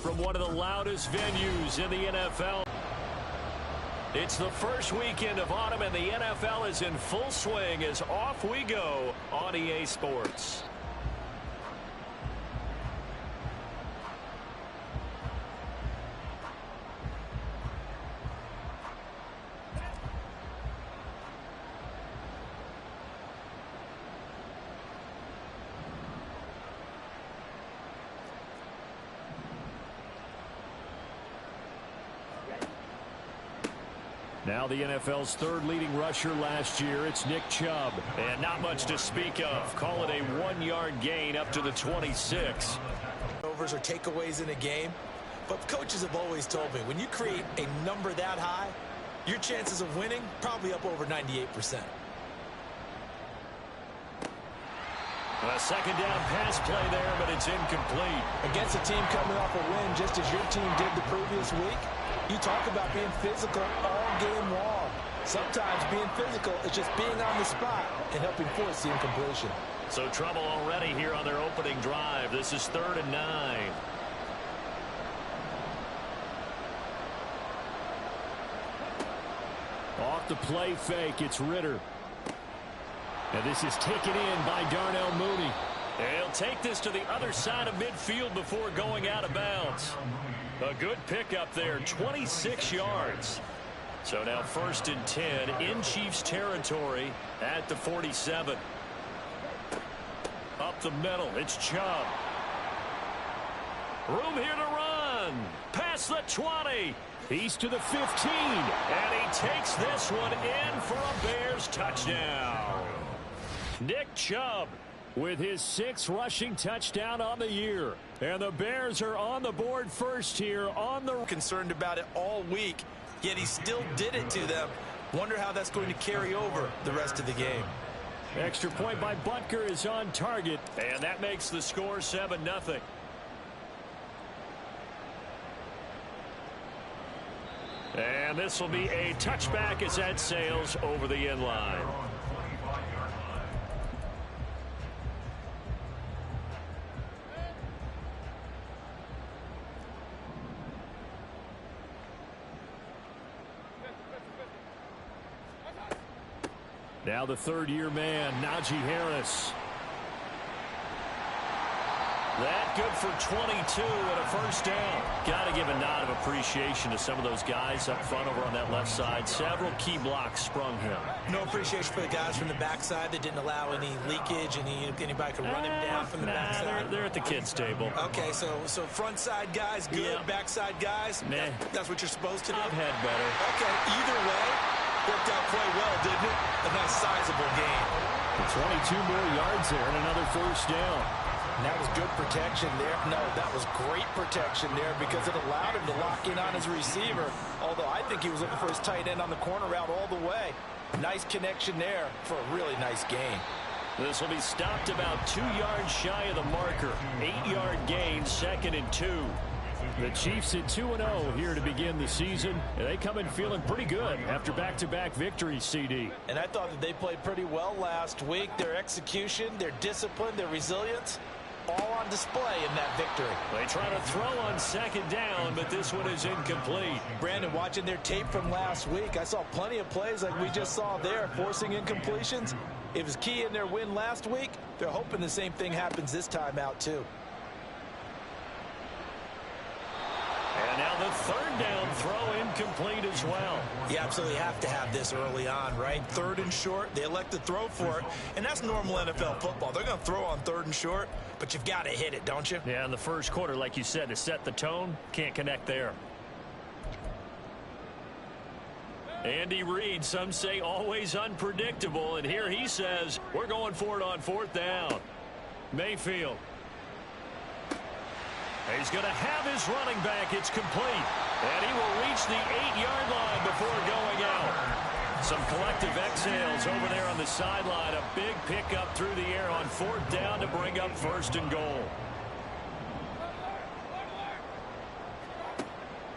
from one of the loudest venues in the NFL. It's the first weekend of autumn, and the NFL is in full swing as off we go on EA Sports. Now the NFL's third leading rusher last year, it's Nick Chubb. And not much to speak of. Call it a 1-yard gain up to the 26. Overs or takeaways in a game. But coaches have always told me, when you create a number that high, your chances of winning probably up over 98%. A second down pass play there, but it's incomplete. Against a team coming off a win just as your team did the previous week, you talk about being physical all game long. Sometimes being physical is just being on the spot and helping force the incompletion. So trouble already here on their opening drive. This is 3rd and 9. Off the play fake, it's Ritter. And this is taken in by Darnell Mooney. And he'll take this to the other side of midfield before going out of bounds. A good pickup there, 26 yards. So now 1st and 10 in Chiefs territory at the 47. Up the middle, it's Chubb. Room here to run. Past the 20. He's to the 15. And he takes this one in for a Bears touchdown. Nick Chubb with his 6th rushing touchdown on the year. And the Bears are on the board first here on the... Concerned about it all week, yet he still did it to them. Wonder how that's going to carry over the rest of the game. Extra point by Butker is on target. And that makes the score 7-0. And this will be a touchback as that sails over the end line. Now the third-year man, Najee Harris. That good for 22 and a first down. Got to give a nod of appreciation to some of those guys up front over on that left side. Several key blocks sprung him. No appreciation for the guys from the backside that didn't allow any leakage, anybody could run him down from the backside. They're at the kids' table. Okay, so front side guys good, yeah. Backside guys, that's what you're supposed to do? I've had better. Okay, either way, worked out quite well, didn't it? A nice sizable gain. 22 more yards there and another first down. And that was good protection there. No, that was great protection there because it allowed him to lock in on his receiver. Although I think he was looking for his tight end on the corner route all the way. Nice connection there for a really nice gain. This will be stopped about 2 yards shy of the marker. 8-yard gain, 2nd and 2. The Chiefs at 2-0 here to begin the season. And they come in feeling pretty good after back-to-back victories, CD. And I thought that they played pretty well last week. Their execution, their discipline, their resilience, all on display in that victory. They try to throw on 2nd down, but this one is incomplete. Brandon, watching their tape from last week, I saw plenty of plays like we just saw there, forcing incompletions. It was key in their win last week. They're hoping the same thing happens this time out, too. And now the 3rd down throw incomplete as well. You absolutely have to have this early on, right? 3rd and short, they elect to throw for it, and that's normal NFL football. They're going to throw on 3rd and short, but you've got to hit it, don't you? Yeah, in the first quarter, like you said, to set the tone, can't connect there. Andy Reid, some say always unpredictable, and here he says, we're going for it on 4th down. Mayfield. He's going to have his running back. It's complete. And he will reach the 8-yard line before going out. Some collective exhales over there on the sideline. A big pickup through the air on 4th down to bring up 1st and goal.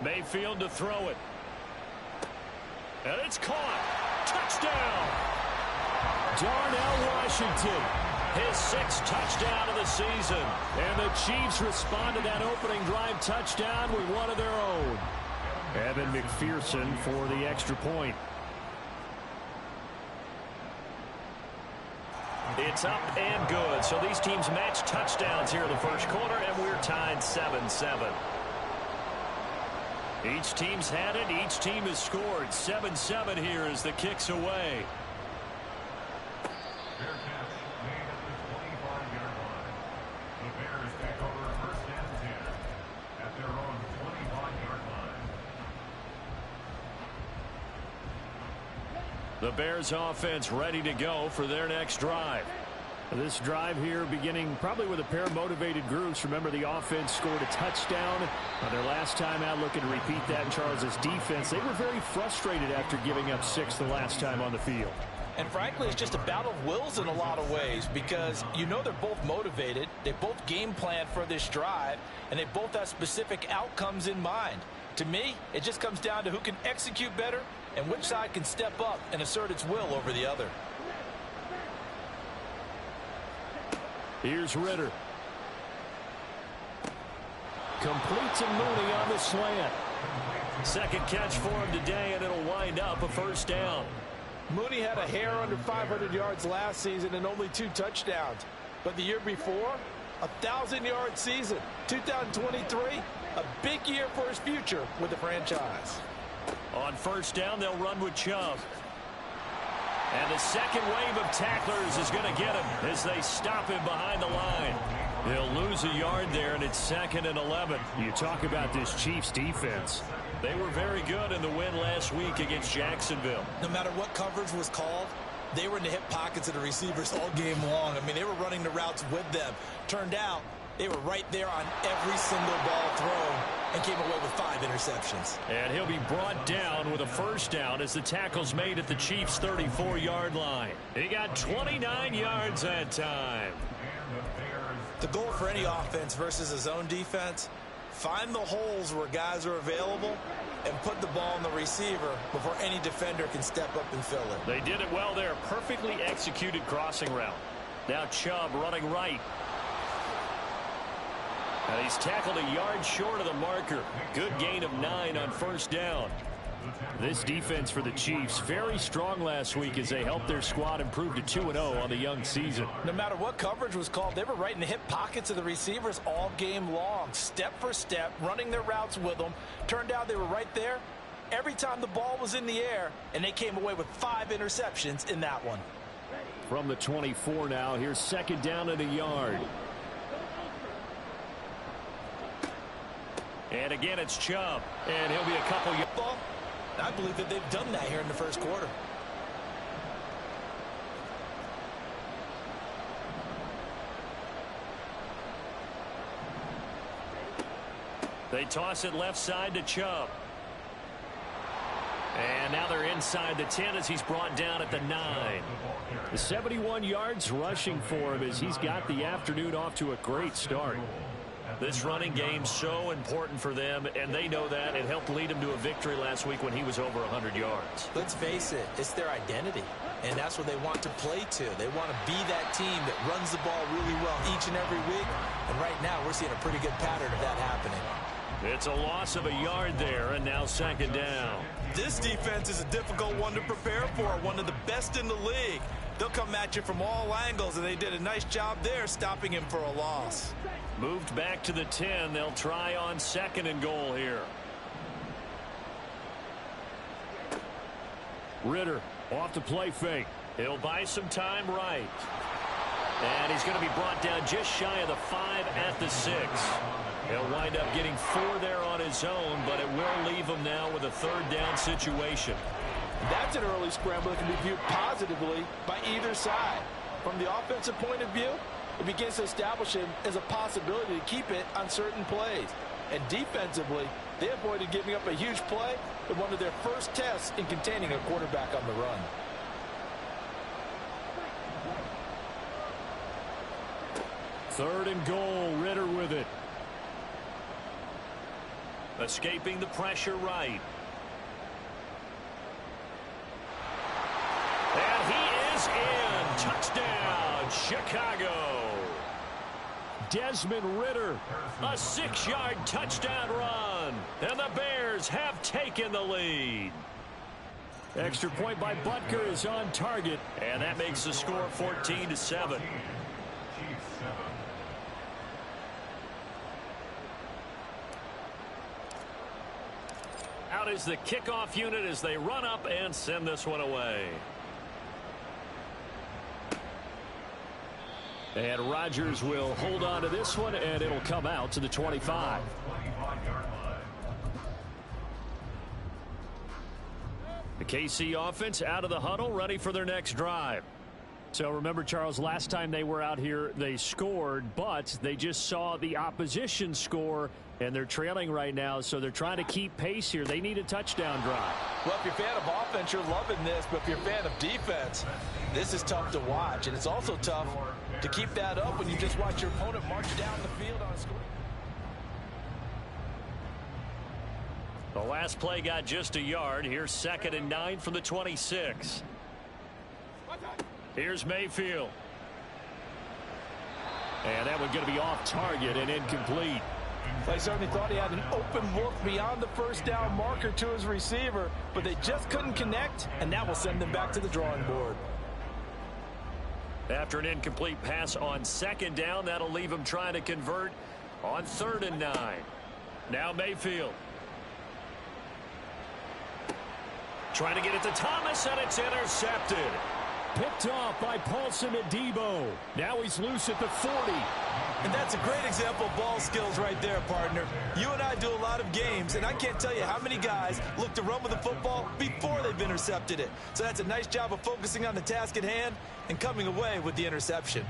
Mayfield to throw it. And it's caught. Touchdown. Darnell Washington His 6th touchdown of the season. And the Chiefs respond to that opening drive touchdown with one of their own. Evan McPherson for the extra point. It's up and good. So these teams match touchdowns here in the first quarter, and we're tied 7-7. Each team's had it. Each team has scored. 7-7 here as the kick's away. The Bears offense ready to go for their next drive. This drive here beginning probably with a pair of motivated groups. Remember, the offense scored a touchdown on their last time out, looking to repeat that in Charles' defense. They were very frustrated after giving up 6 the last time on the field. And frankly, it's just a battle of wills in a lot of ways, because you know they're both motivated. They both game plan for this drive, and they both have specific outcomes in mind. To me, it just comes down to who can execute better and which side can step up and assert its will over the other. Here's Ritter. Completes a Mooney on the slant. Second catch for him today, and it'll wind up a first down. Mooney had a hair under 500 yards last season and only 2 touchdowns. But the year before, 1,000-yard season. 2023, a big year for his future with the franchise. On first down, they'll run with Chubb. And the second wave of tacklers is going to get him as they stop him behind the line. They'll lose a yard there, and it's 2nd and 11. You talk about this Chiefs defense. They were very good in the win last week against Jacksonville. No matter what coverage was called, they were in the hip pockets of the receivers all game long. I mean, they were running the routes with them. Turned out, they were right there on every single ball thrown and came away with 5 interceptions. And he'll be brought down with a first down as the tackle's made at the Chiefs' 34-yard line. He got 29 yards that time. The goal for any offense versus his own defense, find the holes where guys are available and put the ball on the receiver before any defender can step up and fill it. They did it well there. Perfectly executed crossing route. Now Chubb running right. And he's tackled a yard short of the marker. Good gain of 9 on first down. This defense for the Chiefs, very strong last week as they helped their squad improve to 2-0 on the young season. No matter what coverage was called, they were right in the hip pockets of the receivers all game long. Step for step, running their routes with them. Turned out they were right there every time the ball was in the air, and they came away with 5 interceptions in that one. From the 24 now, here's 2nd down and a yard. And again, it's Chubb. And he'll be a couple yards. I believe that they've done that here in the first quarter. They toss it left side to Chubb. And now they're inside the 10 as he's brought down at the 9. The 71 yards rushing for him as he's got the afternoon off to a great start. This running game's so important for them, and they know that. It helped lead them to a victory last week when he was over 100 yards. Let's face it, it's their identity, and that's what they want to play to. They want to be that team that runs the ball really well each and every week, and right now we're seeing a pretty good pattern of that happening. It's a loss of a yard there, and now 2nd down. This defense is a difficult one to prepare for, one of the best in the league. They'll come at you from all angles, and they did a nice job there stopping him for a loss. Moved back to the 10. They'll try on 2nd and goal here. Ritter off the play fake. He'll buy some time right. And he's going to be brought down just shy of the 5 at the 6. He'll wind up getting 4 there on his own, but it will leave him now with a 3rd down situation. That's an early scramble that can be viewed positively by either side. From the offensive point of view, it begins to establish him as a possibility to keep it on certain plays. And defensively, they avoided giving up a huge play in one of their first tests in containing a quarterback on the run. Third and goal, Ritter with it. Escaping the pressure right. And he is in. Touchdown, Chicago. Desmond Ridder, a 6-yard touchdown run. And the Bears have taken the lead. Extra point by Butker is on target. And that makes the score 14-7. Out is the kickoff unit as they run up and send this one away. And Rodgers will hold on to this one, and it'll come out to the 25. The KC offense out of the huddle, ready for their next drive. So remember, Charles, last time they were out here, they scored, but they just saw the opposition score, and they're trailing right now, so they're trying to keep pace here. They need a touchdown drive. Well, if you're a fan of offense, you're loving this, but if you're a fan of defense, this is tough to watch, and it's also tough to keep that up when you just watch your opponent march down the field on a score. The last play got just a yard. Here's 2nd and 9 from the 26. Here's Mayfield. And that one's going to be off target and incomplete. I certainly thought he had an open look beyond the first down marker to his receiver, but they just couldn't connect, and that will send them back to the drawing board. After an incomplete pass on 2nd down, that'll leave him trying to convert on 3rd and 9. Now Mayfield. Trying to get it to Thomas, and it's intercepted. Picked off by Paulson Adebo. Now he's loose at the 40. And that's a great example of ball skills right there, partner. You and I do a lot of games, and I can't tell you how many guys look to run with the football before they've intercepted it. So that's a nice job of focusing on the task at hand and coming away with the interception.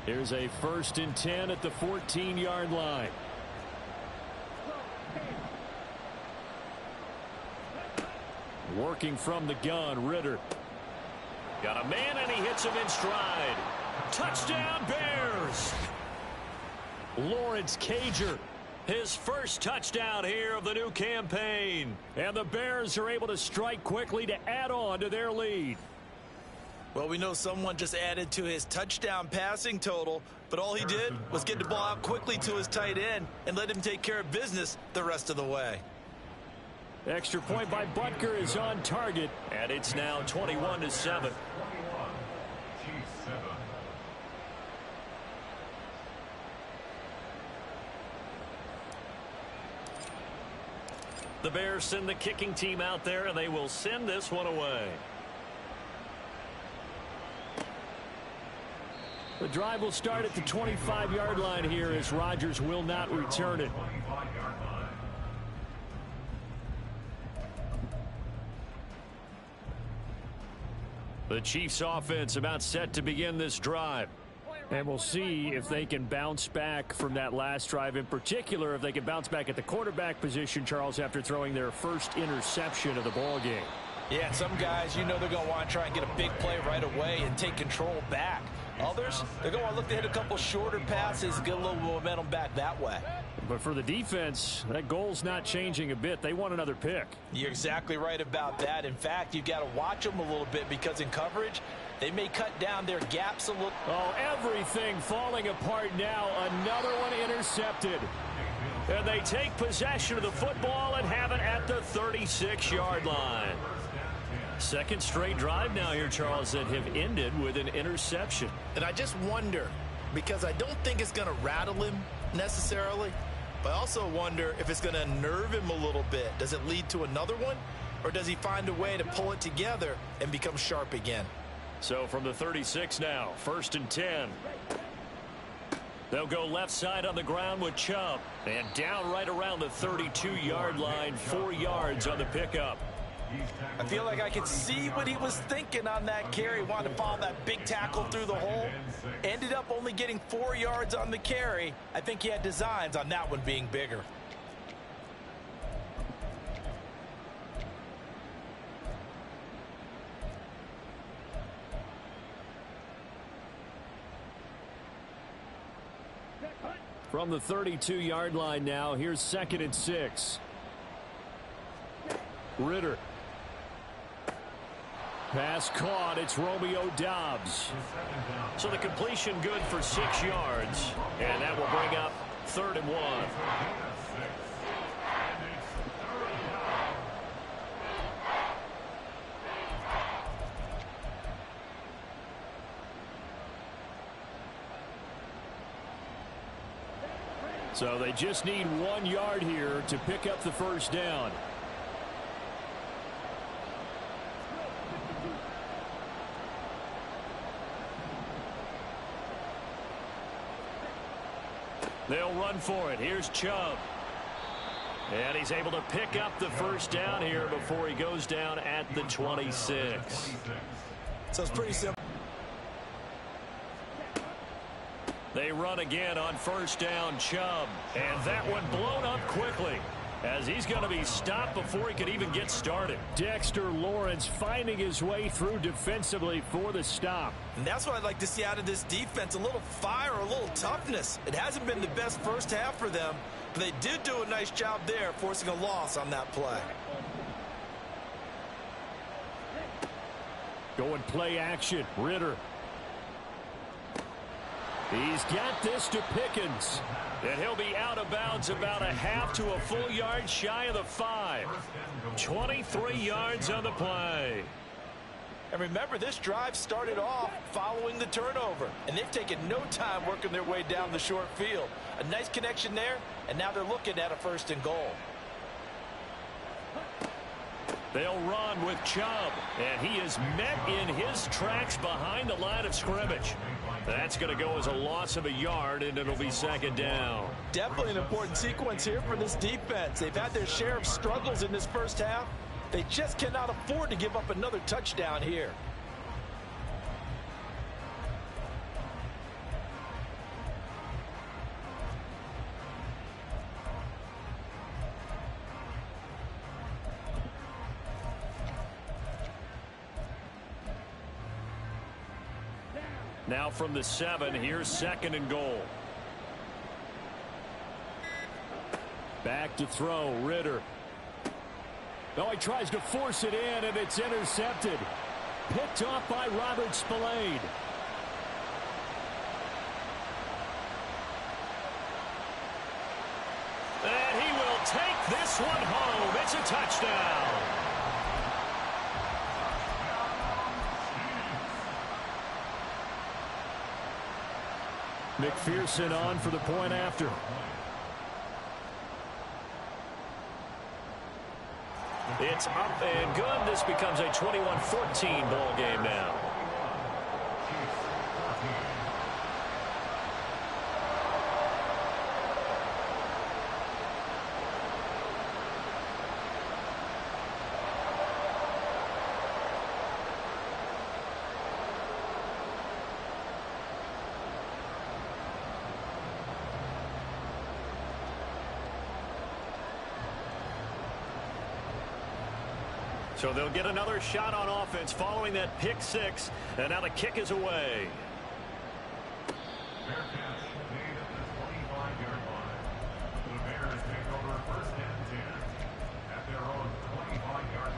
Here's a 1st and 10 at the 14-yard line. Working from the gun, Ridder. Got a man, and he hits him in stride. Touchdown, Bears! Lawrence Cager, his first touchdown here of the new campaign. And the Bears are able to strike quickly to add on to their lead. Well, we know someone just added to his touchdown passing total, but all he did was get the ball out quickly to his tight end and let him take care of business the rest of the way. Extra point by Butker is on target, and it's now 21-7. The Bears send the kicking team out there, and they will send this one away. The drive will start at the 25-yard line here as Rodgers will not return it. The Chiefs offense about set to begin this drive. And we'll see if they can bounce back from that last drive. In particular, if they can bounce back at the quarterback position, Charles, after throwing their first interception of the ball game. Yeah, some guys, you know they're going to want to try and get a big play right away and take control back. Others, they're going to want to look to hit a couple shorter passes, get a little momentum back that way. But for the defense, that goal's not changing a bit. They want another pick. You're exactly right about that. In fact, you've got to watch them a little bit because in coverage, they may cut down their gaps a little. Oh, everything falling apart now. Another one intercepted. And they take possession of the football and have it at the 36-yard line. Second straight drive now here, Charles, that have ended with an interception. And I just wonder, because I don't think it's going to rattle him necessarily, but I also wonder if it's going to unnerve him a little bit. Does it lead to another one, or does he find a way to pull it together and become sharp again? So from the 36 now, 1st and 10. They'll go left side on the ground with Chubb. And down right around the 32-yard line, 4 yards on the pickup. I feel like I can see what he was thinking on that carry. Wanted to follow that big tackle through the hole. Ended up only getting 4 yards on the carry. I think he had designs on that one being bigger. From the 32-yard line now, here's 2nd and 6. Ridder. Pass caught. It's Romeo Doubs. So the completion good for 6 yards. And that will bring up 3rd and 1. So they just need 1 yard here to pick up the first down. They'll run for it. Here's Chubb. And he's able to pick up the first down here before he goes down at the 26. So it's pretty simple. They run again on first down, Chubb. And that one blown up quickly, as he's going to be stopped before he can even get started. Dexter Lawrence finding his way through defensively for the stop. And that's what I'd like to see out of this defense, a little fire, a little toughness. It hasn't been the best first half for them, but they did do a nice job there, forcing a loss on that play. Going play action, Ritter. He's got this to Pickens. And he'll be out of bounds about a half to a full yard shy of the 5. 23 yards on the play. And remember, this drive started off following the turnover, and they've taken no time working their way down the short field. A nice connection there, and now they're looking at a 1st and goal. They'll run with Chubb, and he is met in his tracks behind the line of scrimmage. That's going to go as a loss of a yard, and it'll be 2nd down. Definitely an important sequence here for this defense. They've had their share of struggles in this first half. They just cannot afford to give up another touchdown here. Now from the 7, here's 2nd and goal. Back to throw, Ritter. Oh, he tries to force it in, and it's intercepted. Picked off by Robert Spillane. And he will take this one home. It's a touchdown. McPherson on for the point after. It's up and good. This becomes a 21-14 ball game now. So they'll get another shot on offense following that pick 6, and now the kick is away. Fair catch made at the 25-yard line. The Bears take over 1st and 10 at their own 25-yard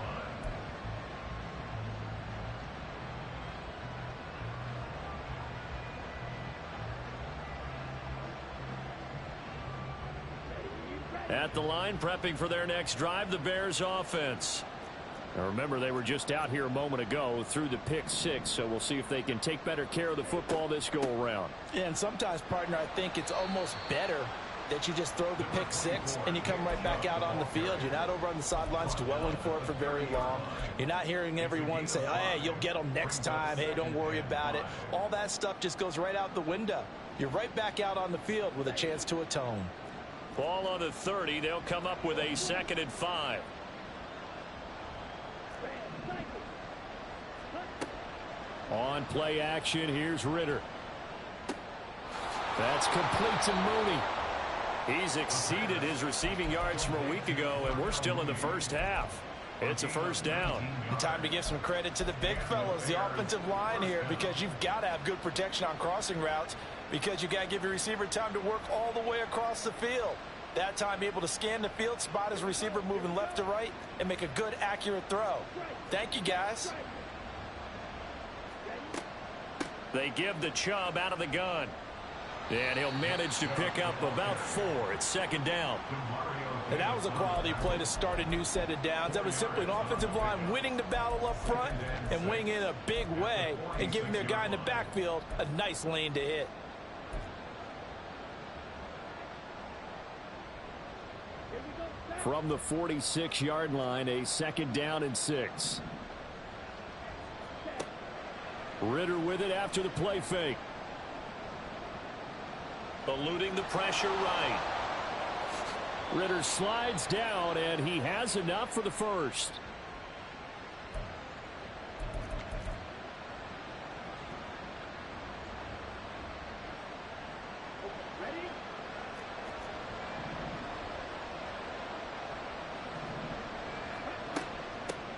line. At the line, prepping for their next drive, the Bears offense. Now remember, they were just out here a moment ago through the pick 6, so we'll see if they can take better care of the football this go-around. Yeah, and sometimes, partner, I think it's almost better that you just throw the pick 6 and you come right back out on the field. You're not over on the sidelines dwelling for it for very long. You're not hearing everyone say, oh, hey, you'll get them next time. Hey, don't worry about it. All that stuff just goes right out the window. You're right back out on the field with a chance to atone. Ball on the 30. They'll come up with a 2nd and 5. On play action, here's Ritter. That's complete to Mooney. He's exceeded his receiving yards from a week ago, and we're still in the first half. It's a 1st down. Time to give some credit to the big fellas, the offensive line here, because you've got to have good protection on crossing routes, because you've got to give your receiver time to work all the way across the field. That time able to scan the field, spot his receiver moving left to right, and make a good, accurate throw. Thank you, guys. They give the Chubb out of the gun. And he'll manage to pick up about 4. It's second down. And that was a quality play to start a new set of downs. That was simply an offensive line winning the battle up front and winning in a big way and giving their guy in the backfield a nice lane to hit. From the 46-yard line, a second down and 6. Ridder with it after the play fake. Eluding the pressure right. Ridder slides down, and he has enough for the first.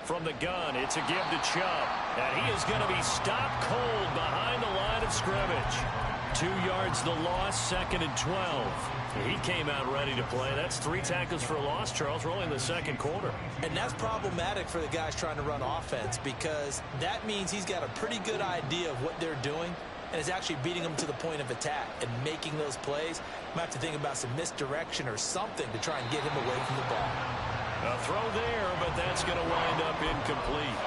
From the gun, it's a give to Chubb. And he is going to be stopped cold behind the line of scrimmage. 2 yards the loss, second and 12. He came out ready to play. That's 3 tackles for a loss, Charles, rolling in the second quarter. And that's problematic for the guys trying to run offense because that means he's got a pretty good idea of what they're doing and is actually beating them to the point of attack and making those plays. Might have to think about some misdirection or something to try and get him away from the ball. A throw there, but that's going to wind up incomplete.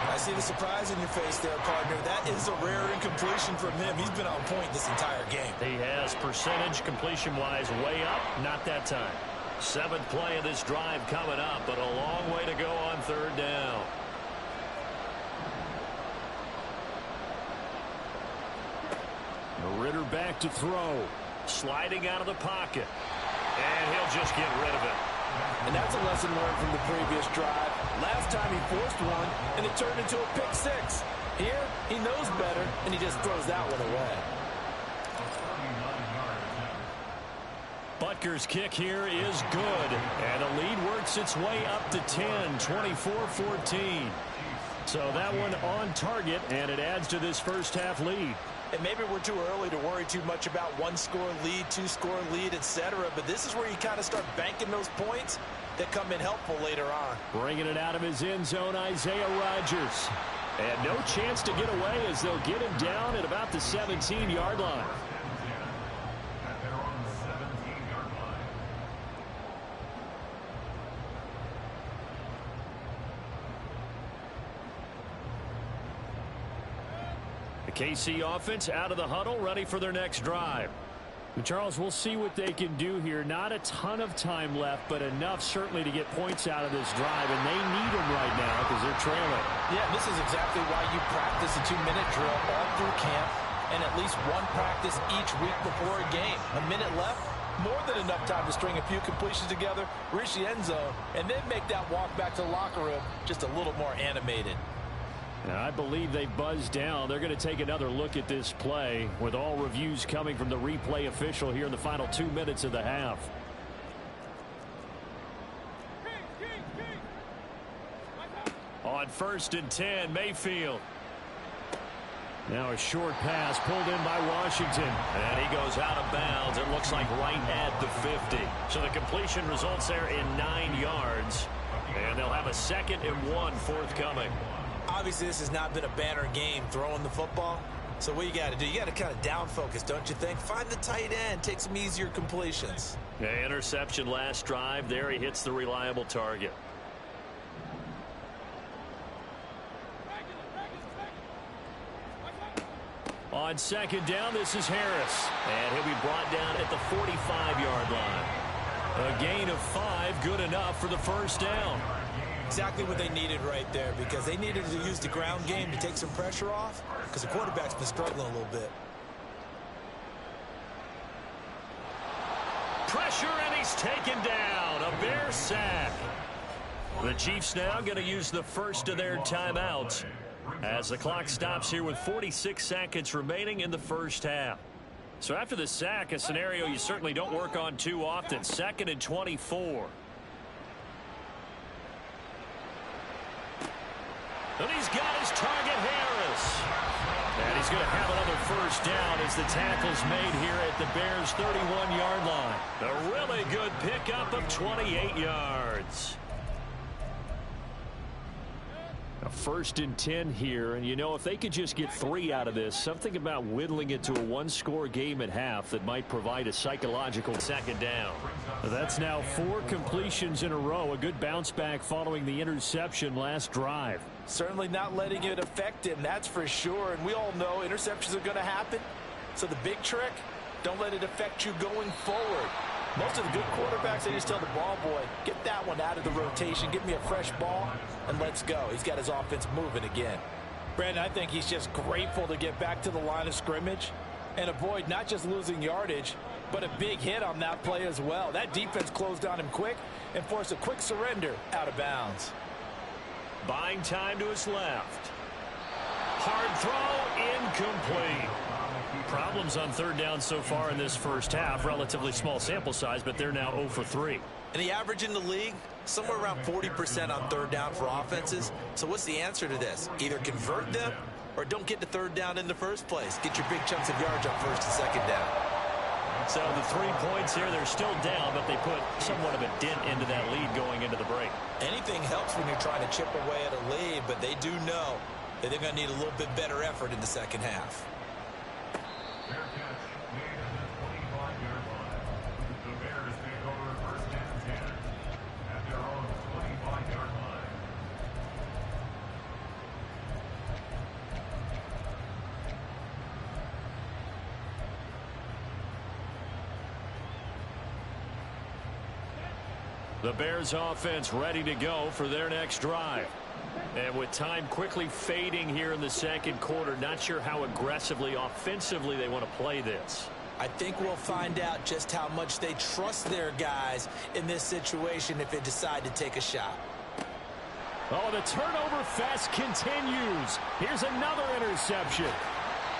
I see the surprise in your face there, partner. That is a rare incompletion from him. He's been on point this entire game. He has percentage completion-wise way up, not that time. 7th play of this drive coming up, but a long way to go on third down. Ridder back to throw. Sliding out of the pocket. And he'll just get rid of it. And that's a lesson learned from the previous drive. Last time he forced one, and it turned into a pick 6. Here, he knows better, and he just throws that one away. Butker's kick here is good. And the lead works its way up to 10, 24-14. So that one on target, and it adds to this first half lead. And maybe we're too early to worry too much about 1-score lead, 2-score lead, etc. But this is where you kind of start banking those points that come in helpful later on. Bringing it out of his end zone, Isaiah Rodgers. And no chance to get away as they'll get him down at about the 17-yard line. The KC offense out of the huddle, ready for their next drive. And Charles, we'll see what they can do here. Not a ton of time left, but enough certainly to get points out of this drive, and they need them right now because they're trailing. Yeah, this is exactly why you practice a 2-minute drill all through camp and at least one practice each week before a game. A minute left, more than enough time to string a few completions together, reach the end zone, and then make that walk back to the locker room just a little more animated. And I believe they buzzed down. They're going to take another look at this play with all reviews coming from the replay official here in the final 2 minutes of the half. On 1st and 10, Mayfield. Now a short pass pulled in by Washington. And he goes out of bounds. It looks like right at the 50. So the completion results there in 9 yards. And they'll have a 2nd and 1 forthcoming. Obviously, this has not been a banner game throwing the football. So what you got to do, you got to kind of down focus, don't you think? Find the tight end, take some easier completions. Yeah, interception last drive. There he hits the reliable target. On 2nd down, this is Harris. And he'll be brought down at the 45-yard line. A gain of 5, good enough for the first down. Exactly what they needed right there, because they needed to use the ground game to take some pressure off, because the quarterback's been struggling a little bit. Pressure, and he's taken down. A Bear sack. The Chiefs now going to use the first of their timeouts as the clock stops here with 46 seconds remaining in the first half. So after the sack, a scenario you certainly don't work on too often. 2nd and 24. And he's got his target, Harris. And he's going to have another first down as the tackle's made here at the Bears' 31-yard line. A really good pickup of 28 yards. A 1st and 10 here, and you know, if they could just get 3 out of this, something about whittling it to a one-score game at half that might provide a psychological 2nd down. That's now 4 completions in a row. A good bounce back following the interception last drive. Certainly not letting it affect him, that's for sure. And we all know interceptions are going to happen. So the big trick, don't let it affect you going forward. Most of the good quarterbacks, they just tell the ball boy, get that one out of the rotation, give me a fresh ball, and let's go. He's got his offense moving again. Brandon, I think he's just grateful to get back to the line of scrimmage and avoid not just losing yardage, but a big hit on that play as well. That defense closed on him quick and forced a quick surrender out of bounds. Buying time to his left. Hard throw, incomplete. Problems on 3rd down so far in this first half. Relatively small sample size, but they're now 0 for 3. And the average in the league, somewhere around 40% on 3rd down for offenses. So what's the answer to this? Either convert them or don't get to 3rd down in the first place. Get your big chunks of yards on 1st and 2nd down. So the 3 points here, they're still down, but they put somewhat of a dent into that lead going into the break. Anything helps when you're trying to chip away at a lead, but they do know that they're going to need a little bit better effort in the 2nd half. Fair catch made at the 25-yard line. The Bears take over 1st and 10 at their own 25-yard line. The Bears offense ready to go for their next drive. And with time quickly fading here in the 2nd quarter, not sure how aggressively, offensively they want to play this. I think we'll find out just how much they trust their guys in this situation if they decide to take a shot. Oh, the turnover fest continues. Here's another interception.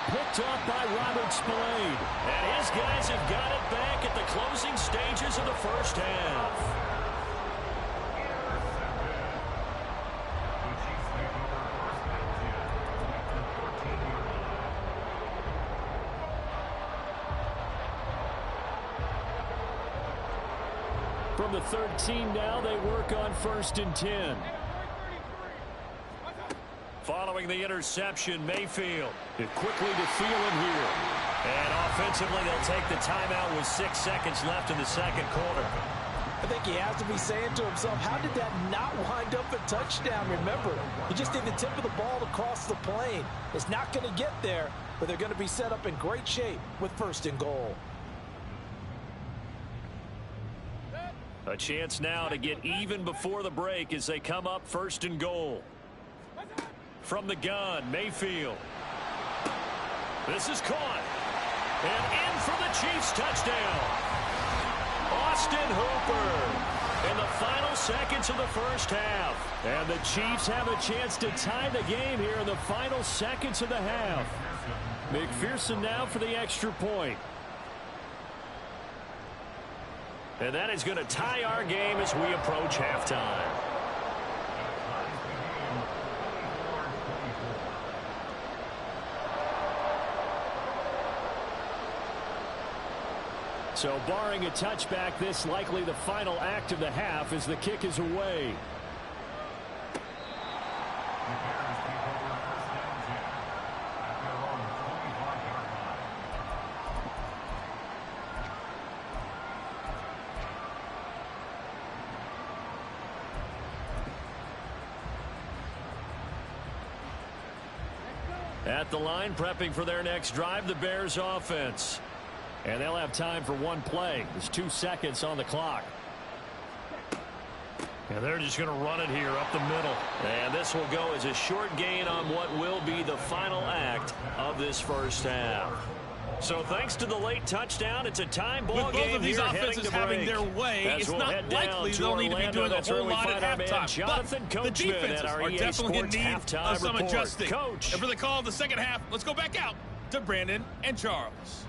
Picked off by Robert Spillane. And his guys have got it back at the closing stages of the first half. From the 13 now, they work on 1st and 10. Following the interception, Mayfield quickly to Thielen here. And offensively, they'll take the timeout with 6 seconds left in the 2nd quarter. I think he has to be saying to himself, how did that not wind up a touchdown? Remember, you just need the tip of the ball to cross the plane. It's not going to get there, but they're going to be set up in great shape with 1st and goal. A chance now to get even before the break as they come up 1st and goal. From the gun, Mayfield. This is caught. And in for the Chiefs touchdown. Austin Hooper in the final seconds of the first half. And the Chiefs have a chance to tie the game here in the final seconds of the half. McPherson now for the extra point. And that is going to tie our game as we approach halftime. So barring a touchback, this likely the final act of the half as the kick is away. At the line, prepping for their next drive, the Bears offense. And they'll have time for one play. There's 2 seconds on the clock. And they're just going to run it here up the middle. And this will go as a short gain on what will be the final act of this first half. So thanks to the late touchdown, it's a time ball With game both of these here offenses having their way, as it's we'll not likely they'll need to be doing a whole lot at halftime. Jonathan But the Coachman defenses at our are EA definitely in Sports need halftime of some report. adjusting. Coach. And for the call of the 2nd half, let's go back out to Brandon and Charles.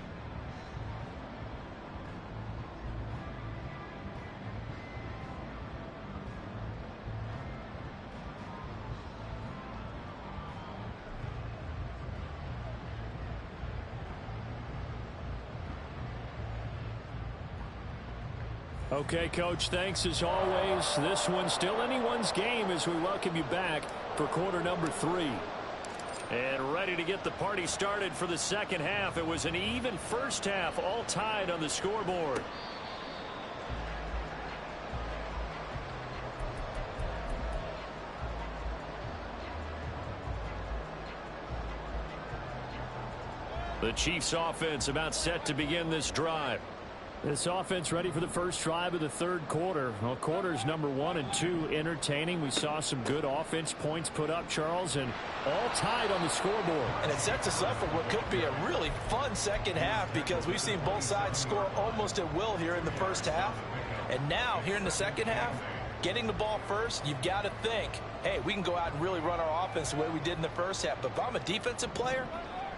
Okay, Coach, thanks as always. This one's still anyone's game as we welcome you back for quarter number 3. And ready to get the party started for the second half. It was an even first half, all tied on the scoreboard. The Chiefs offense about set to begin this drive. This offense ready for the first drive of the third quarter. Well, quarters number 1 and 2 entertaining. We saw some good offense points put up, Charles, and all tied on the scoreboard. And it sets us up for what could be a really fun second half because we've seen both sides score almost at will here in the first half. And now, here in the second half, getting the ball first, you've got to think, hey, we can go out and really run our offense the way we did in the first half. But if I'm a defensive player,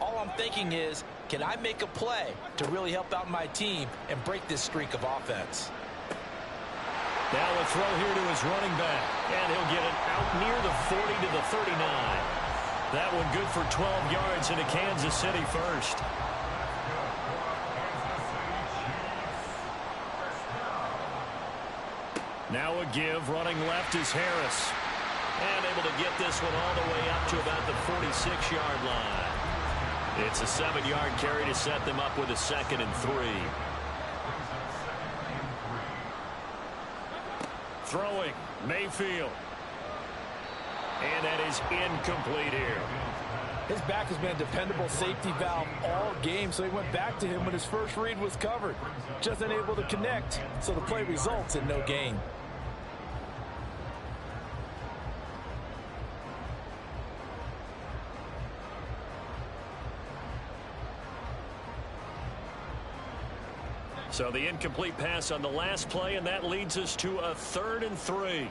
all I'm thinking is, can I make a play to really help out my team and break this streak of offense? Now a throw here to his running back, and he'll get it out near the 40 to the 39. That one good for 12 yards into Kansas City first. Now a give, running left is Harris. And able to get this one all the way up to about the 46-yard line. It's a 7-yard carry to set them up with a 2nd and 3. Throwing, Mayfield. And that is incomplete here. His back has been a dependable safety valve all game, so he went back to him when his first read was covered. Just unable to connect, so the play results in no gain. So the incomplete pass on the last play, and that leads us to a 3rd and 3.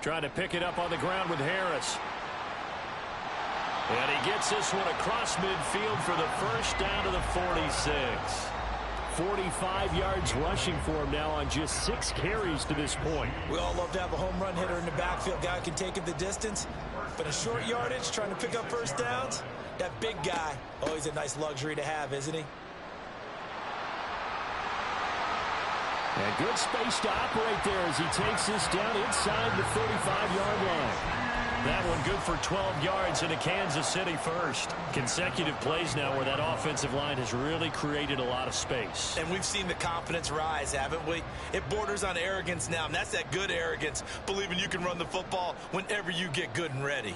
Trying to pick it up on the ground with Harris. And he gets this one across midfield for the first down to the 46. 45 yards rushing for him now on just 6 carries to this point. We all love to have a home run hitter in the backfield. Guy can take it the distance. But a short yardage, trying to pick up first downs, that big guy, always a nice luxury to have, isn't he? And good space to operate there as he takes this down inside the 35-yard line. That one good for 12 yards into Kansas City first. Consecutive plays now where that offensive line has really created a lot of space. And we've seen the confidence rise, haven't we? It borders on arrogance now, and that's that good arrogance, believing you can run the football whenever you get good and ready.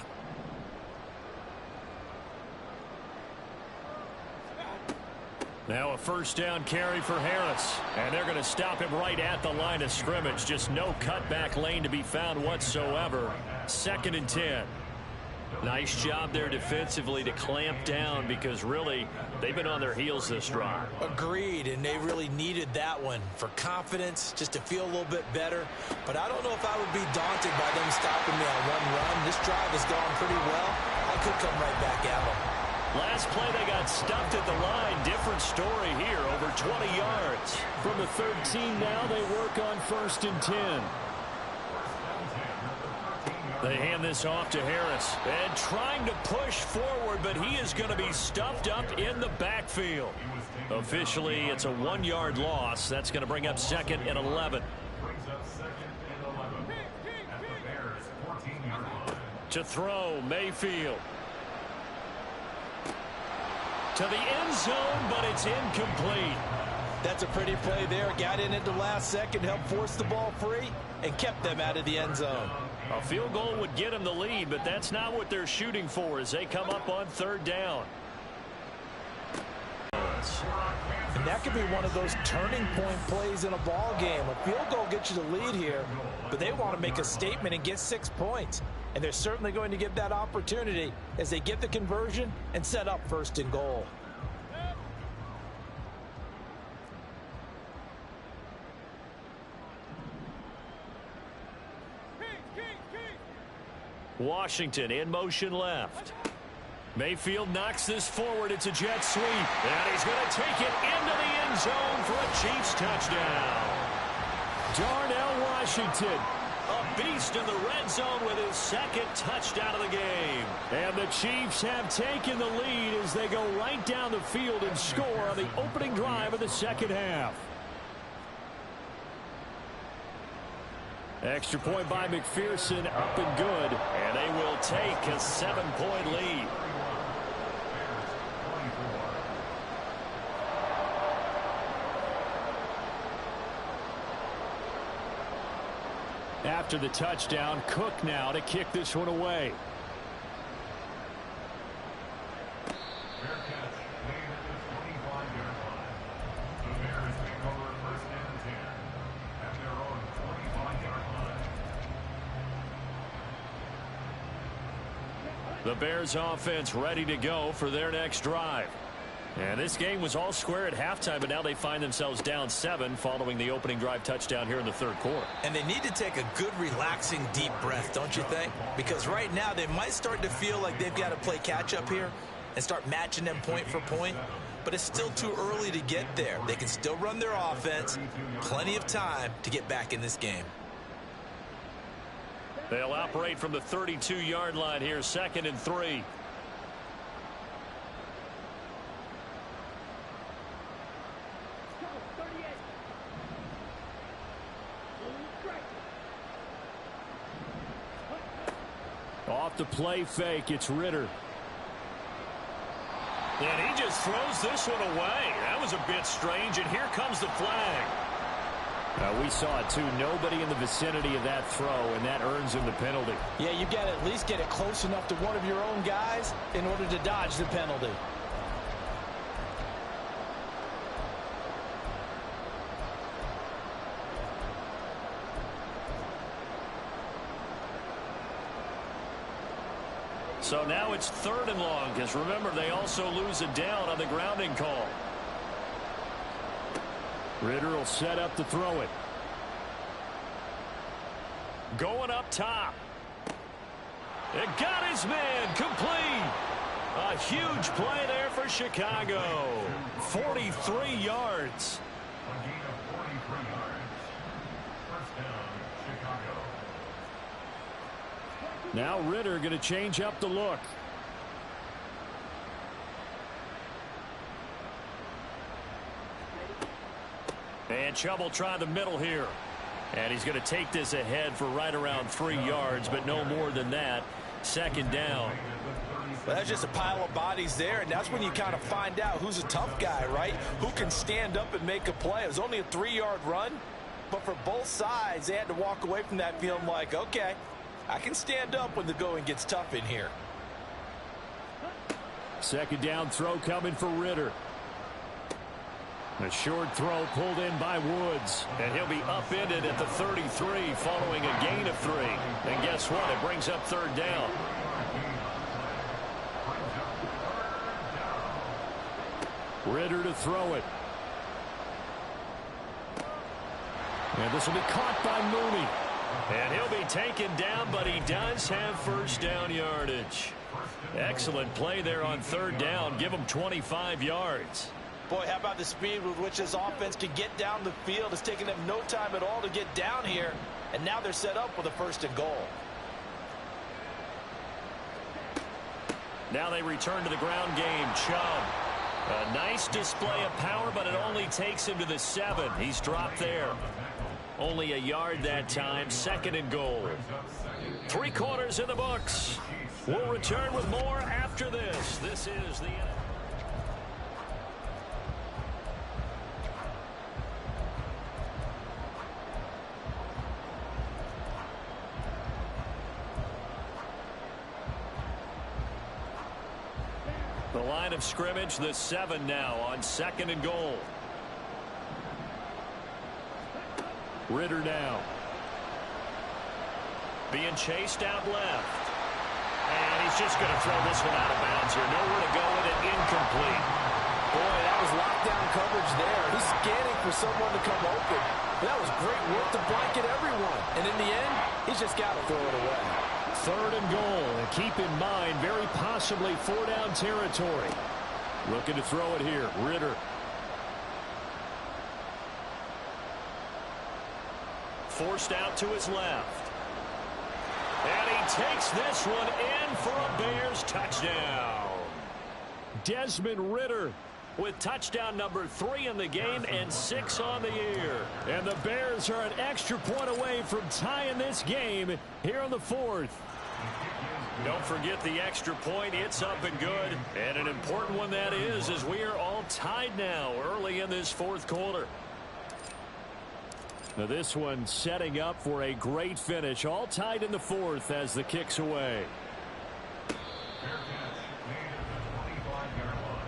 Now a first down carry for Harris. And they're going to stop him right at the line of scrimmage. Just no cutback lane to be found whatsoever. 2nd and 10. Nice job there defensively to clamp down because really they've been on their heels this drive. Agreed, and they really needed that one for confidence, just to feel a little bit better. But I don't know if I would be daunted by them stopping me on one run. This drive has gone pretty well. I could come right back at them. Last play they got stuffed at the line. Different story here, over 20 yards. From the 13 now they work on 1st and 10. They hand this off to Harris. And trying to push forward, but he is going to be stuffed up in the backfield. Officially, it's a 1-yard loss. That's going to bring up 2nd and 11. To throw, Mayfield. To the end zone, but it's incomplete. That's a pretty play there. Got in at the last second, helped force the ball free, and kept them out of the end zone. A field goal would get them the lead, but that's not what they're shooting for as they come up on 3rd down. And that could be one of those turning point plays in a ball game. A field goal gets you the lead here, but they want to make a statement and get 6 points. And they're certainly going to give that opportunity as they get the conversion and set up 1st and goal. Washington in motion left. Mayfield knocks this forward. It's a jet sweep. And he's going to take it into the end zone for a Chiefs touchdown. Darnell Washington, a beast in the red zone with his 2nd touchdown of the game. And the Chiefs have taken the lead as they go right down the field and score on the opening drive of the second half. Extra point by McPherson, up and good. And they will take a 7-point lead. After the touchdown, Cook now to kick this one away. Fair catch made at the 25-yard line. The Bears take over first and 10 at their own 25-yard line. The Bears offense ready to go for their next drive. And this game was all square at halftime, but now they find themselves down 7 following the opening drive touchdown here in the third quarter. And they need to take a good, relaxing, deep breath, don't you think? Because right now they might start to feel like they've got to play catch-up here and start matching them point for point. But it's still too early to get there. They can still run their offense. Plenty of time to get back in this game. They'll operate from the 32-yard line here, 2nd and 3. Off the play fake, it's Ritter. And he just throws this one away. That was a bit strange, and here comes the flag. We saw it too. Nobody in the vicinity of that throw, and that earns him the penalty. Yeah, you got to at least get it close enough to one of your own guys in order to dodge the penalty. So now it's 3rd and long, because remember, they also lose a down on the grounding call. Ritter will set up to throw it. Going up top. It got his man complete. A huge play there for Chicago. 43 yards. A gain of 43 yards. First down, Chicago. Now Ritter going to change up the look. And Chubb will try the middle here. And he's going to take this ahead for right around 3 yards, but no more than that. 2nd down. Well, that's just a pile of bodies there, and that's when you kind of find out who's a tough guy, right? Who can stand up and make a play. It was only a 3-yard run, but for both sides, they had to walk away from that feeling like, okay, I can stand up when the going gets tough in here. 2nd down throw coming for Ritter. A short throw pulled in by Woods. And he'll be upended at the 33 following a gain of 3. And guess what? It brings up 3rd down. Ritter to throw it. And this will be caught by Mooney. And he'll be taken down, but he does have first down yardage. Excellent play there on 3rd down. Give him 25 yards. Boy, how about the speed with which this offense can get down the field? It's taken them no time at all to get down here. And now they're set up with a 1st and goal. Now they return to the ground game. Chubb. A nice display of power, but it only takes him to the 7. He's dropped there. Only a yard that time. 2nd and goal. 3 quarters in the books. We'll return with more after this. This is the... The line of scrimmage, the 7 now on 2nd and goal. Ritter now. Being chased out left. And he's just going to throw this one out of bounds here. Nowhere to go with it. Incomplete. Boy, that was lockdown coverage there. He's scanning for someone to come open. That was great work to blanket everyone. And in the end, he's just got to throw it away. 3rd and goal. And keep in mind, very possibly 4-down territory. Looking to throw it here. Ritter. Forced out to his left. And he takes this one in for a Bears touchdown. Desmond Ritter with touchdown number 3 in the game and 6 on the year. And the Bears are an extra point away from tying this game here in the 4th. Don't forget the extra point. It's up and good. And an important one that is, as we are all tied now early in this 4th quarter. Now this one setting up for a great finish. All tied in the 4th as the kick's away. Fair catch made at the 25-yard line.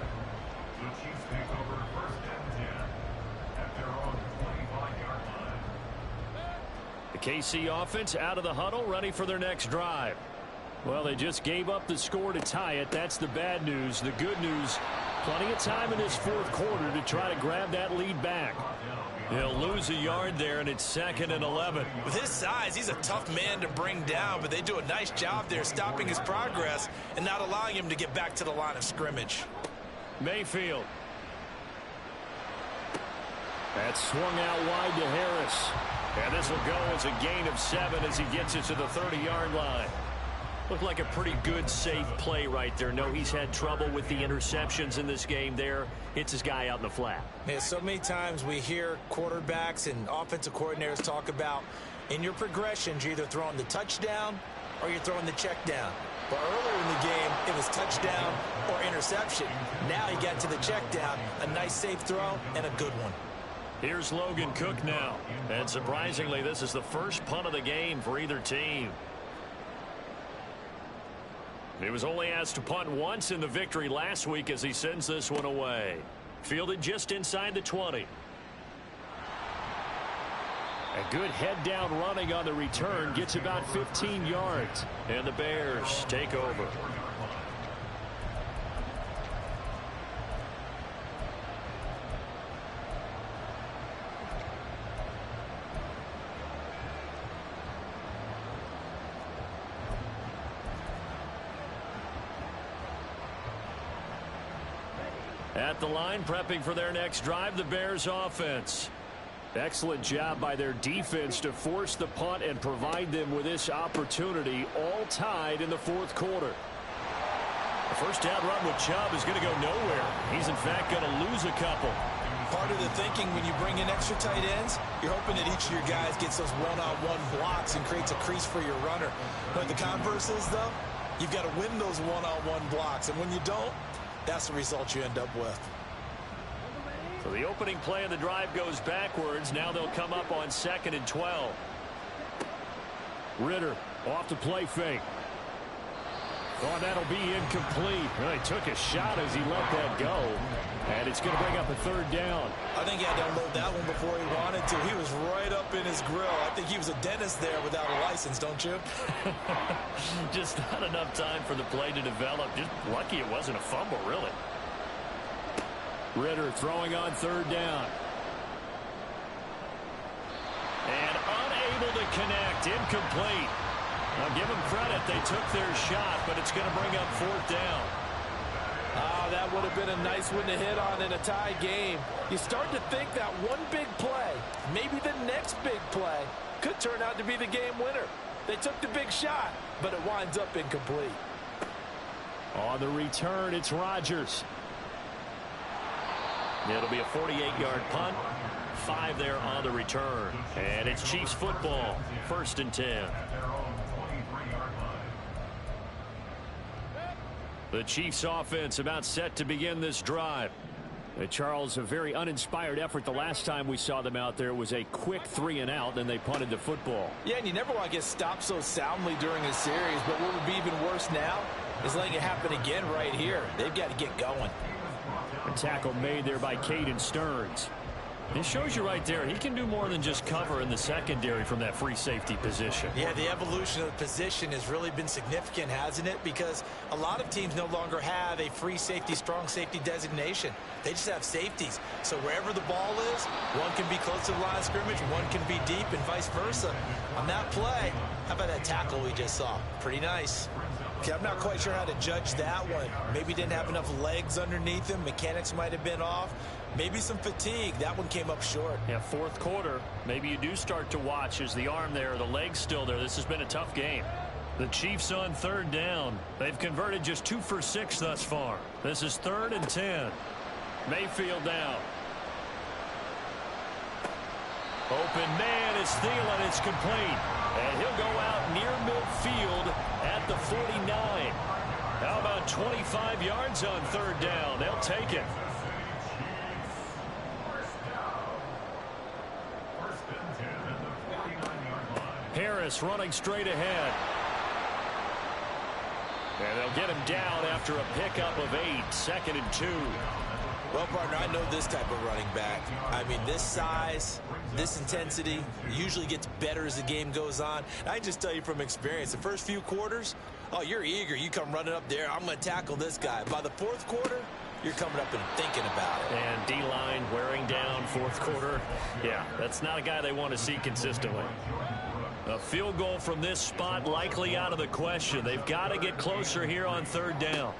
The Chiefs take over 1st and 10 at their own 25-yard line. The KC offense out of the huddle, ready for their next drive. Well, they just gave up the score to tie it. That's the bad news. The good news, plenty of time in this 4th quarter to try to grab that lead back. They'll lose a yard there, and it's 2nd and 11. With his size, he's a tough man to bring down, but they do a nice job there stopping his progress and not allowing him to get back to the line of scrimmage. Mayfield. That's swung out wide to Harris. And this will go as a gain of 7 as he gets it to the 30-yard line. Looked like a pretty good, safe play right there. No, he's had trouble with the interceptions in this game there. Hits his guy out in the flat. Man, so many times we hear quarterbacks and offensive coordinators talk about in your progressions, you're either throwing the touchdown or you're throwing the check down. But earlier in the game, it was touchdown or interception. Now he got to the check down, a nice safe throw and a good one. Here's Logan Cook now. And surprisingly, this is the first punt of the game for either team. He was only asked to punt once in the victory last week as he sends this one away. Fielded just inside the 20. A good head down running on the return. Gets about 15 yards. And the Bears take over. At the line, prepping for their next drive, the Bears offense. Excellent job by their defense to force the punt and provide them with this opportunity, all tied in the 4th quarter. The first down run with Chubb is going to go nowhere. He's, in fact, going to lose a couple. Part of the thinking when you bring in extra tight ends, you're hoping that each of your guys gets those one-on-one blocks and creates a crease for your runner. But the converse is, though, you've got to win those one-on-one blocks. And when you don't, that's the result you end up with. So the opening play of the drive goes backwards. Now they'll come up on 2nd and 12. Ritter off the play fake. Oh, that'll be incomplete. Well, he took a shot as he let that go. And it's going to bring up a 3rd down. I think he had to unload that one before he wanted to. He was right up in his grill. I think he was a dentist there without a license, don't you? Just not enough time for the play to develop. Just lucky it wasn't a fumble, really. Ritter throwing on 3rd down. And unable to connect. Incomplete. Now give them credit. They took their shot, but it's going to bring up 4th down. That would have been a nice one to hit on in a tie game. You start to think that one big play, maybe the next big play, could turn out to be the game winner. They took the big shot, but it winds up incomplete. On the return, it's Rodgers. It'll be a 48-yard punt. 5 there on the return. And it's Chiefs football. 1st and 10. The Chiefs offense about set to begin this drive. Charles, a very uninspired effort the last time we saw them out there. Was a quick 3 and out, then they punted the football. Yeah, and you never want to get stopped so soundly during a series, but what would be even worse now is letting it happen again right here. They've got to get going. A tackle made there by Caden Stearns. It shows you right there, he can do more than just cover in the secondary from that free safety position. Yeah, the evolution of the position has really been significant, hasn't it? Because a lot of teams no longer have a free safety, strong safety designation. They just have safeties. So wherever the ball is, one can be close to the line of scrimmage, one can be deep, and vice versa. On that play, how about that tackle we just saw? Pretty nice. Okay, I'm not quite sure how to judge that one. Maybe didn't have enough legs underneath him. Mechanics might have been off. Maybe some fatigue. That one came up short. Yeah, 4th quarter. Maybe you do start to watch as the arm there, the leg's still there. This has been a tough game. The Chiefs on 3rd down. They've converted just 2 for 6 thus far. This is 3rd and 10. Mayfield down. Open man is Thielen. It's complete. And he'll go out near midfield at the 49. How about 25 yards on third down? They'll take it. Harris running straight ahead. And they'll get him down after a pickup of 8, 2nd and 2. Well, partner, I know this type of running back. I mean, this size, this intensity usually gets better as the game goes on. And I just tell you from experience, the first few quarters, oh, you're eager. You come running up there. I'm going to tackle this guy. By the fourth quarter, you're coming up and thinking about it. And D-line wearing down fourth quarter. Yeah, that's not a guy they want to see consistently. A field goal from this spot likely out of the question. They've got to get closer here on third down.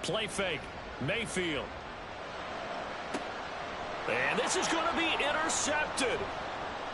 Play fake. Mayfield. And this is going to be intercepted.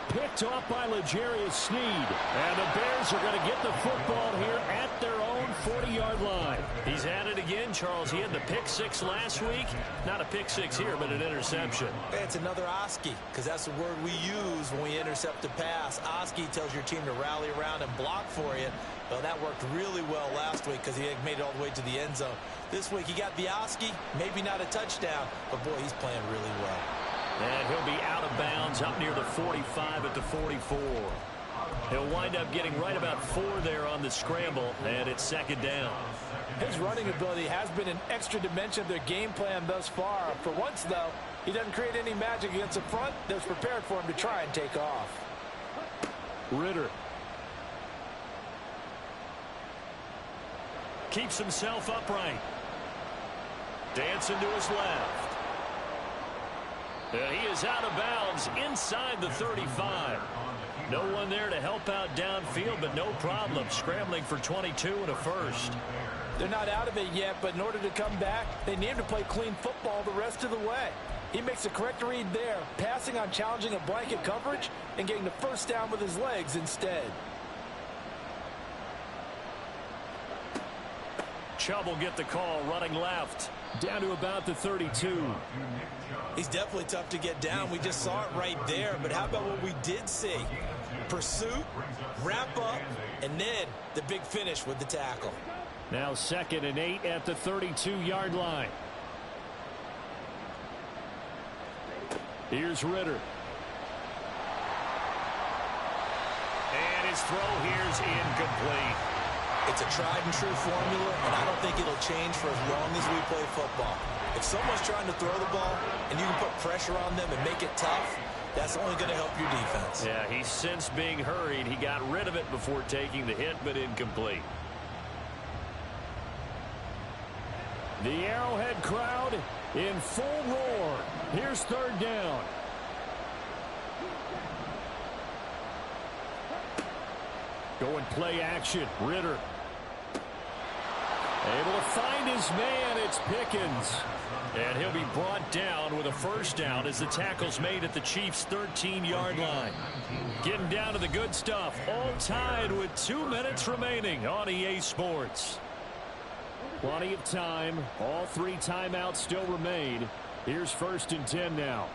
Picked off by L'Jarius Sneed. And the Bears are going to get the football here at their own 40-yard line. He's at it again, Charles. He had the pick 6 last week. Not a pick 6 here, but an interception. It's another Oski, because that's the word we use when we intercept a pass. Oski tells your team to rally around and block for you. Well, that worked really well last week because he made it all the way to the end zone. This week he got the Oski, maybe not a touchdown, but boy, he's playing really well. And he'll be out of bounds up near the 45 at the 44. He'll wind up getting right about 4 there on the scramble, and it's 2nd down. His running ability has been an extra dimension of their game plan thus far. For once, though, he doesn't create any magic against the front that's prepared for him to try and take off. Ritter. Keeps himself upright. Dancing to his left. He is out of bounds inside the 35. No one there to help out downfield, but no problem. Scrambling for 22 and a first. They're not out of it yet, but in order to come back, they need him to play clean football the rest of the way. He makes the correct read there, passing on challenging a blanket coverage and getting the first down with his legs instead. Chubb will get the call running left. Down to about the 32. He's definitely tough to get down. We just saw it right there. But how about what we did see? Pursuit, wrap up, and then the big finish with the tackle. Now 2nd and 8 at the 32-yard line. Here's Ritter. And his throw here's incomplete. It's a tried-and-true formula, and I don't think it'll change for as long as we play football. If someone's trying to throw the ball and you can put pressure on them and make it tough, that's only going to help your defense. Yeah, he's since being hurried. He got rid of it before taking the hit, but incomplete. The Arrowhead crowd in full roar. Here's 3rd down. Going play action. Ritter. Able to find his man. It's Pickens. And he'll be brought down with a first down as the tackle's made at the Chiefs' 13-yard line. Getting down to the good stuff. All tied with 2 minutes remaining on EA Sports. Plenty of time. All 3 timeouts still remain. Here's 1st and 10 now.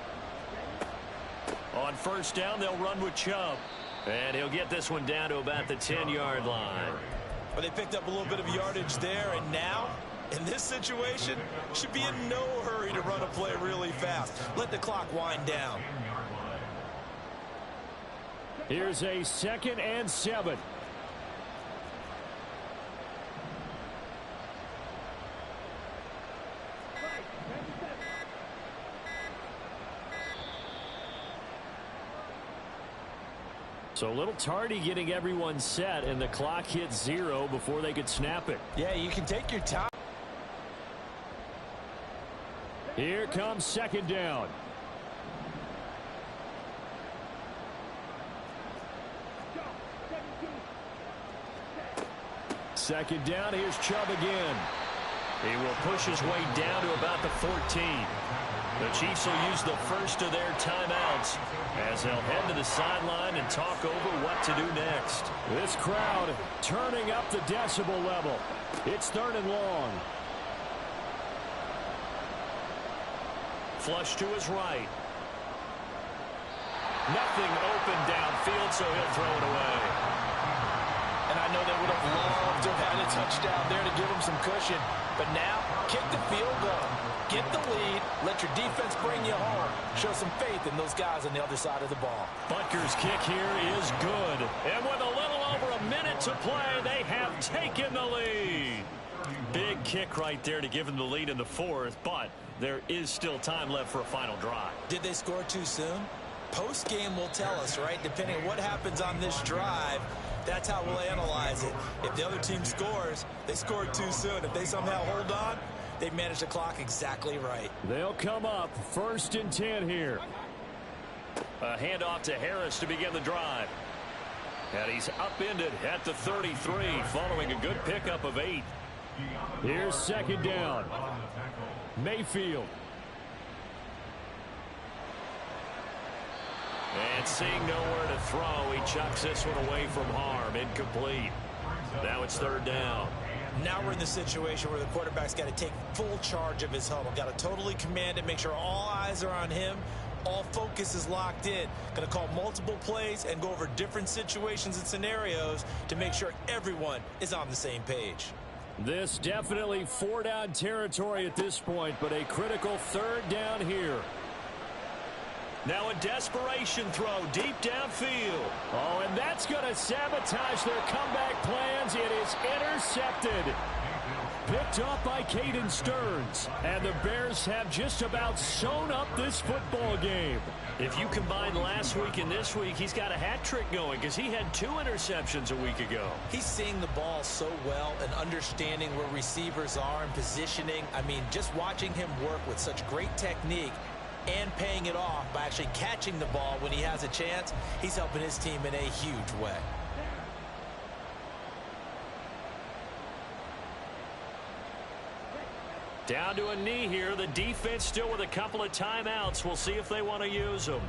On first down, they'll run with Chubb. And he'll get this one down to about the 10-yard line. Well, they picked up a little bit of yardage there, and now, in this situation, should be in no hurry to run a play really fast. Let the clock wind down. Here's a 2nd and 7. So a little tardy getting everyone set, and the clock hit 0 before they could snap it. Yeah, you can take your time. Here comes 2nd down. Second down, here's Chubb again. He will push his way down to about the 14. The Chiefs will use the first of their timeouts as they'll head to the sideline and talk over what to do next. This crowd turning up the decibel level. It's 3rd and long. Flush to his right. Nothing open downfield, so he'll throw it away. And I know they would have loved to have had a touchdown there to give him some cushion. But now, kick the field goal. Get the lead. Let your defense bring you home. Show some faith in those guys on the other side of the ball. Butker's kick here is good. And with a little over a minute to play, they have taken the lead. Big kick right there to give them the lead in the fourth, but there is still time left for a final drive. Did they score too soon? Post-game will tell us, right? Depending on what happens on this drive, that's how we'll analyze it. If the other team scores, they scored too soon. If they somehow hold on, they managed the clock exactly right. They'll come up 1st and 10 here. A handoff to Harris to begin the drive. And he's upended at the 33 following a good pickup of 8. Here's 2nd down. Mayfield. And seeing nowhere to throw, he chucks this one away from harm. Incomplete. Now it's 3rd down. Now we're in the situation where the quarterback's got to take full charge of his huddle. Got to totally command it, make sure all eyes are on him. All focus is locked in. Going to call multiple plays and go over different situations and scenarios to make sure everyone is on the same page. This definitely 4-down territory at this point, but a critical 3rd down here. Now a desperation throw deep downfield. Oh, and that's going to sabotage their comeback plans. It is intercepted. Picked up by Caden Stearns. And the Bears have just about sewn up this football game. If you combine last week and this week, he's got a hat trick going because he had 2 interceptions a week ago. He's seeing the ball so well and understanding where receivers are and positioning. I mean, just watching him work with such great technique and paying it off by actually catching the ball when he has a chance, he's helping his team in a huge way. Down to a knee here. The defense still with a couple of timeouts. We'll see if they want to use them.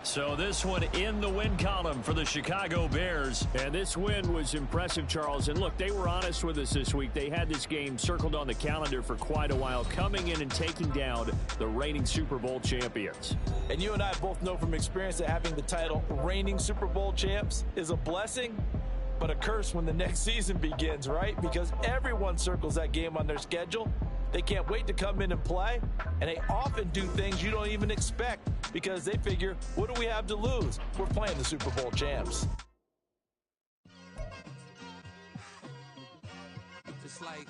So this one in the win column for the Chicago Bears. And this win was impressive, Charles. And look, they were honest with us this week. They had this game circled on the calendar for quite a while, coming in and taking down the reigning Super Bowl champions. And you and I both know from experience that having the title reigning Super Bowl champs is a blessing, but a curse when the next season begins, right? Because everyone circles that game on their schedule. They can't wait to come in and play, and they often do things you don't even expect because they figure, what do we have to lose? We're playing the Super Bowl champs. It's like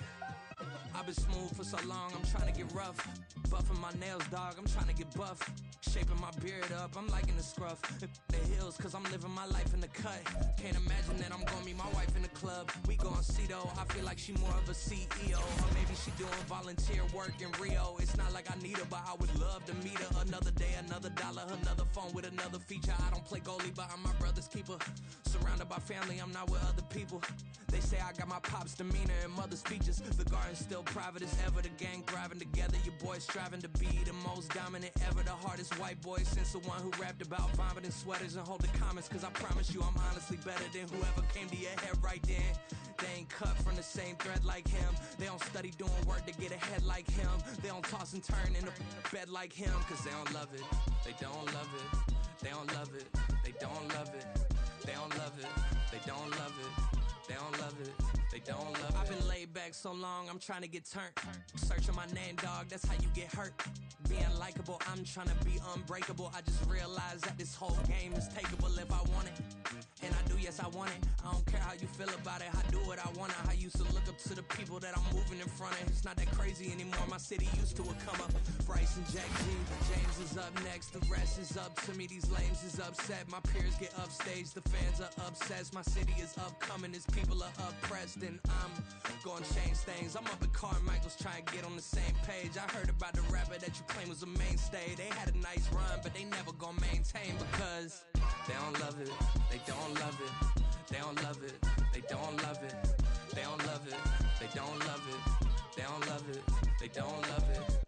I've been smooth for so long, I'm trying to get rough. Buffing my nails, dog, I'm trying to get buff. Shaping my beard up, I'm liking the scruff. The hills, cause I'm living my life in the cut. Can't imagine that I'm gonna meet my wife in the club. We gon' see though, I feel like she more of a CEO. Or maybe she doing volunteer work in Rio. It's not like I need her, but I would love to meet her. Another day, another dollar, another phone with another feature. I don't play goalie, but I'm my brother's keeper. Surrounded by family, I'm not with other people. They say I got my pop's demeanor and mother's features. The garden's still private as ever, the gang thriving together. Your boys striving to be the most dominant ever. The hardest white boy since the one who rapped about vomiting sweaters and hold the comments. Cause I promise you I'm honestly better than whoever came to your head right then. They ain't cut from the same thread like him. They don't study doing work to get ahead like him. They don't toss and turn in a bed like him. Cause they don't love it, they don't love it. They don't love it, they don't love it. They don't love it, they don't love it. They don't love it, they don't love it. I've been laid back so long, I'm trying to get turned. Searching my name, dog, that's how you get hurt. Being likable, I'm trying to be unbreakable. I just realized that this whole game is takeable if I want it. And I do, yes, I want it. I don't care how you feel about it, I do what I want. I used to look up to the people that I'm moving in front of. It's not that crazy anymore, my city used to a come up. Bryce and Jack G, James is up next. The rest is up to me, these lames is upset. My peers get upstage, the fans are obsessed. My city is upcoming, its people are oppressed. And I'm gonna change things. I'm up at Carmichael's trying to get on the same page. I heard about the rapper that you claim was a mainstay. They had a nice run, but they never gonna maintain because they don't love it, they don't love it, they don't love it, they don't love it, they don't love it, they don't love it, they don't love it, they don't love it.